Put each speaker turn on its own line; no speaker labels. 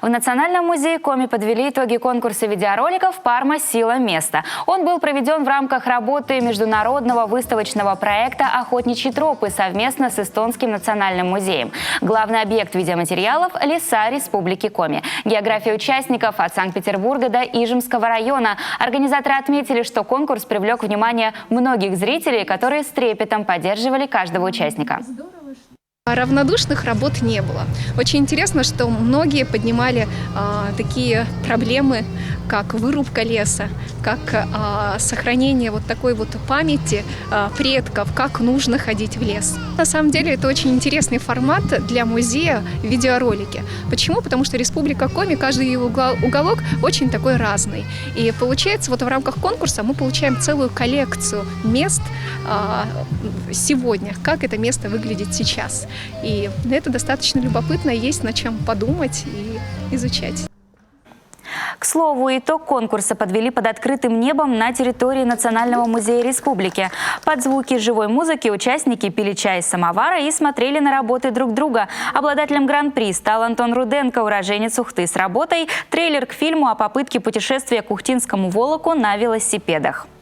В Национальном музее Коми подвели итоги конкурса видеороликов «Парма. Сила. Место». Он был проведен в рамках работы международного выставочного проекта «Охотничьи тропы» совместно с Эстонским национальным музеем. Главный объект видеоматериалов – леса Республики Коми. География участников от Санкт-Петербурга до Ижемского района. Организаторы отметили, что конкурс привлек внимание многих зрителей, которые с трепетом поддерживали каждого участника.
Равнодушных работ не было. Очень интересно, что многие поднимали такие проблемы, как вырубка леса, как сохранение вот такой вот памяти предков, как нужно ходить в лес. На самом деле это очень интересный формат для музея видеоролики. Почему? Потому что Республика Коми, каждый ее уголок очень такой разный. И получается, вот в рамках конкурса мы получаем целую коллекцию мест сегодня, как это место выглядит сейчас. И это достаточно любопытно, есть над чем подумать и изучать.
К слову, итог конкурса подвели под открытым небом на территории Национального музея республики. Под звуки живой музыки участники пили чай из самовара и смотрели на работы друг друга. Обладателем гран-при стал Антон Руденко, уроженец Ухты, с работой «Трейлер к фильму о попытке путешествия к Ухтинскому Волоку на велосипедах».